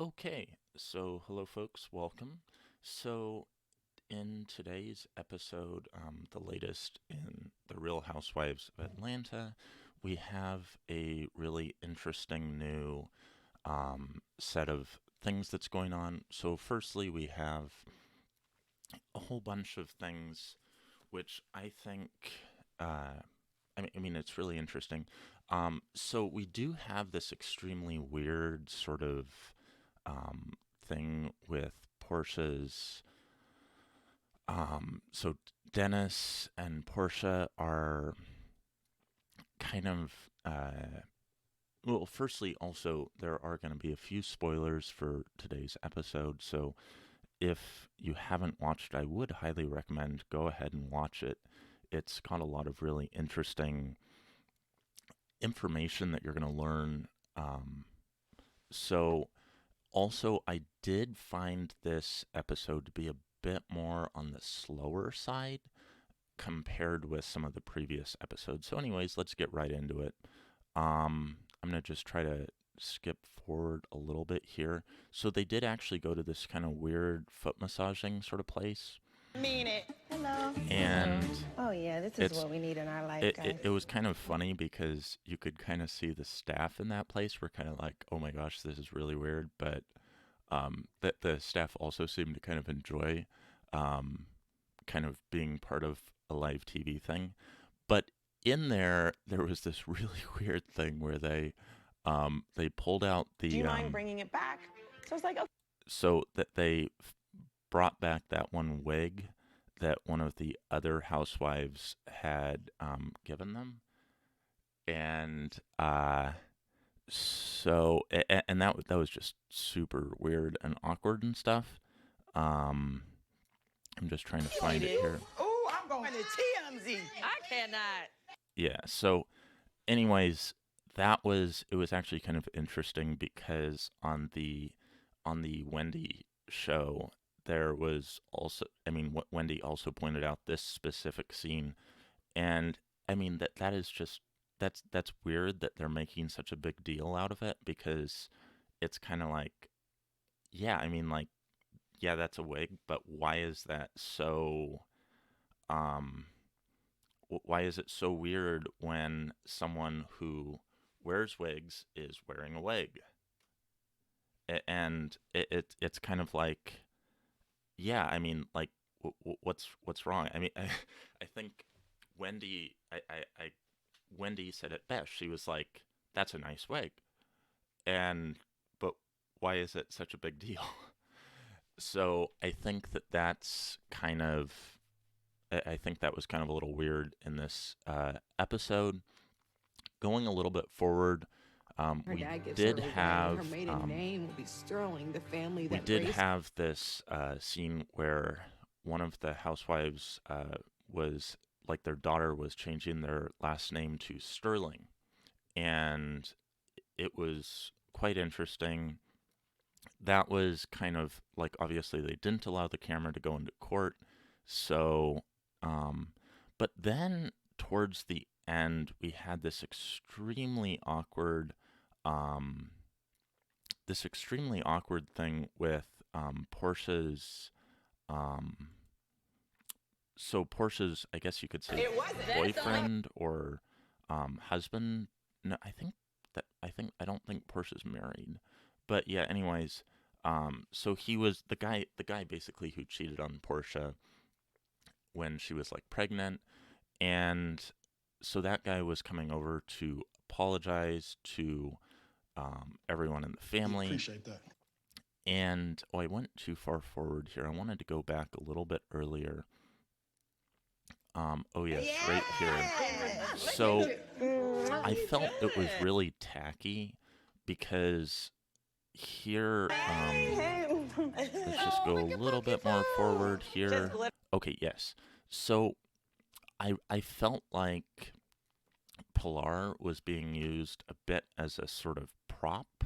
Okay, so hello, folks, welcome. So, in today's episode, the latest in the Real Housewives of Atlanta, we have a really interesting new set of things that's going on. So, firstly, we have a whole bunch of things which I think, I mean, it's really interesting. So, we do have this extremely weird sort of um, thing with Portia's. So Dennis and Portia are kind of. Well, firstly, also, there are going to be a few spoilers for today's episode. So if you haven't watched, I would highly recommend go ahead and watch it. It's got a lot of really interesting information that you're going to learn. Um, so Also, I did find this episode to be a bit more on the slower side compared with some of the previous episodes. So, anyways, let's get right into it. I'm going to just try to skip forward a little bit here. So, they did actually go to this kind of weird foot massaging sort of place. Mean it. Hello. Hello. And Oh yeah, this is it's what we need in our life, it guys. was kind of funny because you could kind of see the staff in that place were kind of like, oh my gosh, this is really weird. But that the staff also seemed to kind of enjoy um, kind of being part of a live TV thing. But in there was this really weird thing where they pulled out Do the you mind bringing it back? So it's like, okay. so that they brought back that one wig that one of the other housewives had given them, and and that was just super weird and awkward and stuff. Um, I'm just trying to find it here. Oh, I'm going to TMZ. I cannot. Yeah. So, anyways, it was actually kind of interesting because on the Wendy show there was also, I mean, what Wendy also pointed out this specific scene, and I mean that is just that's weird that they're making such a big deal out of it because it's kind of like, yeah, I mean, like, yeah, that's a wig, but why is that so um why is it so weird when someone who wears wigs is wearing a wig? And it's kind of like, yeah, I mean, like, what's wrong? I mean, I think Wendy said it best. She was like, "That's a nice wig," and but why is it such a big deal? So I think that's kind of, I think that was kind of a little weird in this episode. Going a little bit forward, Her dad gives her away, and her maiden name will be Sterling, the family we that did raised. have this scene where one of the housewives was like their daughter was changing their last name to Sterling, and it was quite interesting. That was kind of like, obviously they didn't allow the camera to go into court, so um, but then towards the end we had um, this extremely awkward thing with Portia's um, Portia's, I guess you could say, It wasn't. boyfriend or husband. No, I don't think Portia's married, but yeah. Anyways, so he was the guy basically who cheated on Portia when she was like pregnant, and so that guy was coming over to apologize to everyone in the family. Appreciate that. And oh, I went too far forward here. I wanted to go back a little bit earlier. Oh yes, right here. So I felt it was really tacky because here, let's just go a little bit more forward here. Okay, yes. So I felt like Pilar was being used a bit as a sort of prop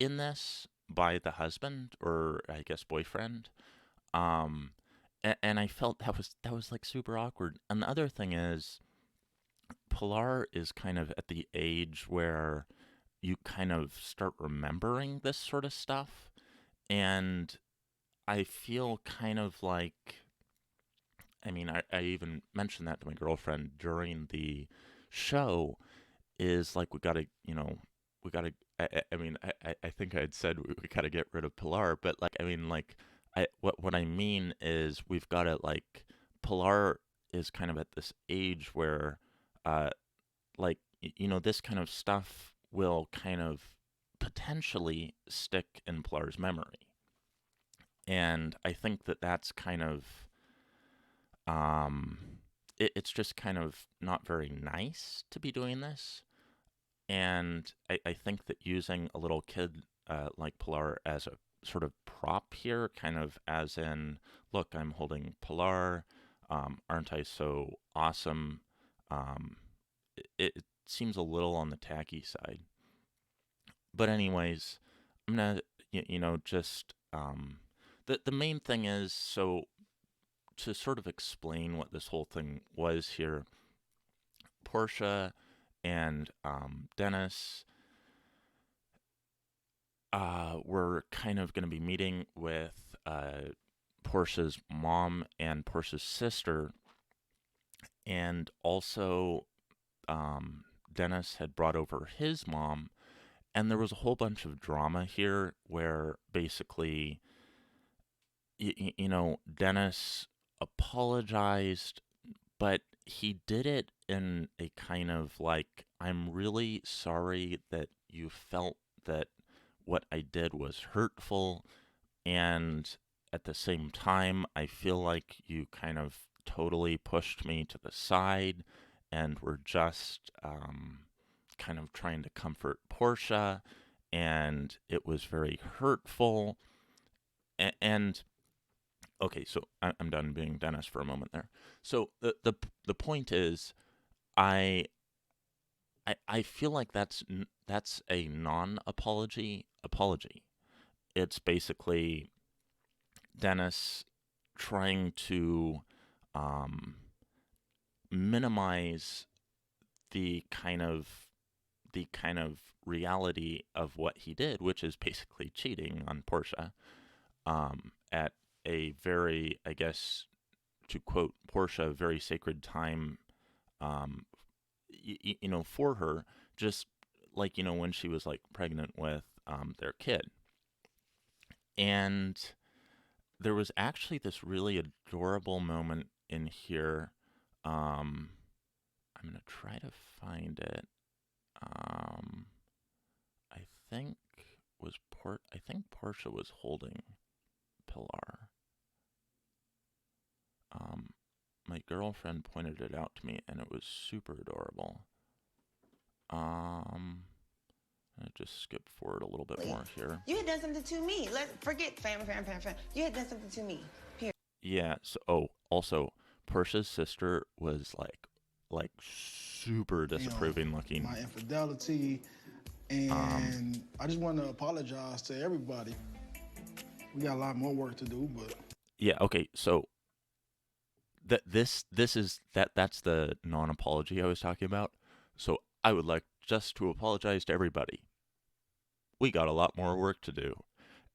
in this by the husband, or I guess boyfriend. Um, and I felt that was like super awkward. And the other thing is, Pilar is kind of at the age where you kind of start remembering this sort of stuff. And I feel kind of like, I mean, I even mentioned that to my girlfriend during the show, is like, we got to, we got to, I mean, I think I had said we got to get rid of Pilar, but like, I mean, like, what I mean is we've got to, like, Pilar is kind of at this age where, uh, like, this kind of stuff will kind of potentially stick in Pilar's memory. And I think that that's kind of, um, it's just kind of not very nice to be doing this. And I think that using a little kid like Pilar as a sort of prop here, kind of as in, look, I'm holding Pilar, aren't I so awesome? Um, it seems a little on the tacky side. But anyways, I'm gonna, just the main thing is, so to sort of explain what this whole thing was here, Portia and Dennis we're kind of going to be meeting with Portia's mom and Portia's sister, and also Dennis had brought over his mom, and there was a whole bunch of drama here where basically, Dennis apologized, but he did it in a kind of like, I'm really sorry that you felt that what I did was hurtful. And at the same time, I feel like you kind of totally pushed me to the side and were just kind of trying to comfort Portia. And it was very hurtful. And okay, so I'm done being Dennis for a moment there. So the point is, I I feel like that's a non-apology apology. It's basically Dennis trying to um, minimize the kind of the kind of reality of what he did, which is basically cheating on Portia at a very, I guess, to quote Portia, very sacred time, um, for her, just like, when she was like pregnant with their kid. And there was actually this really adorable moment in here. Um, I'm gonna try to find it. Um, I think I think Portia was holding Pilar. Um, my girlfriend pointed it out to me, and it was super adorable. I just skip forward a little bit more here. You had done something to me. Let's forget family. You had done something to me. Period. Yeah. So, also, Portia's sister was like super disapproving looking. My infidelity, and I just want to apologize to everybody. We got a lot more work to do, but yeah. Okay. So that's the non-apology I was talking about. So I would like just to apologize to everybody. We got a lot more work to do.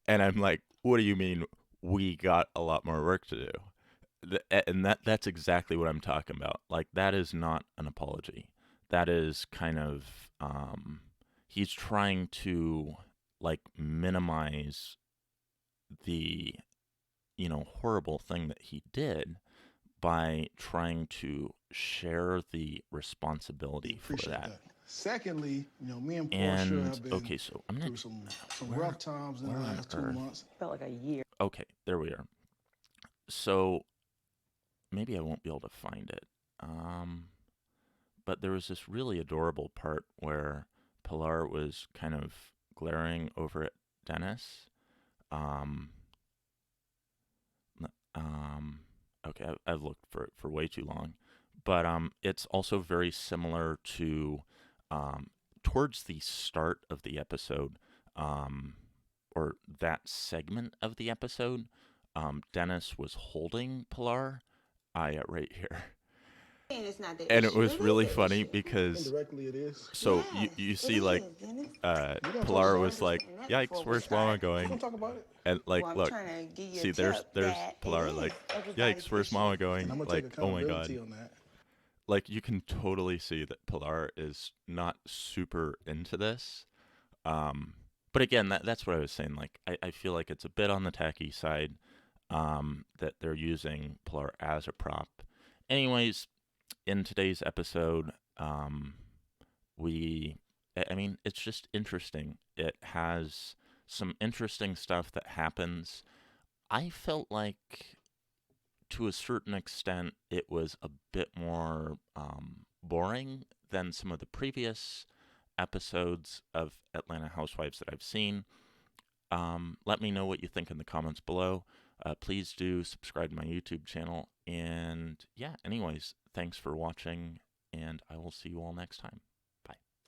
And I'm like, what do you mean we got a lot more work to do? And that's exactly what I'm talking about. Like, that is not an apology. That is kind of he's trying to like minimize the horrible thing that he did by trying to share the responsibility for that. Secondly, me and Portia And have been okay, so I'm gonna through some rough times in the last 2 months. Felt like a year. okay, there we are. So maybe I won't be able to find it. But there was this really adorable part where Pilar was kind of glaring over at Dennis. Um, okay, I've looked for way too long, but it's also very similar to towards the start of the episode, or that segment of the episode. Dennis was holding Pilar. Right here. It's not the And it issue. was It really is the funny issue. because Indirectly, it is. so Yes, you it see is, like Dennis. We're gonna talk Pilar about I it. was like, understand that before "Yikes, we where's Mama start. We're going?" gonna talk about it, And like, Well, I'm look, trying to give you a see, there's tip there's that it Pilar like, is everybody's "Yikes, where's issue. Mama and going?" I'm gonna take Like, "Oh my God." accountability on that. Like you can totally see that Pilar is not super into this. Um, but again, that's what I was saying. Like, I feel like it's a bit on the tacky side, that they're using Pilar as a prop. Anyways, in today's episode, I mean, it's just interesting. It has some interesting stuff that happens. I felt like, to a certain extent, it was a bit more boring than some of the previous episodes of Atlanta Housewives that I've seen. Let me know what you think in the comments below. Please do subscribe to my YouTube channel. And yeah, anyways, thanks for watching, and I will see you all next time.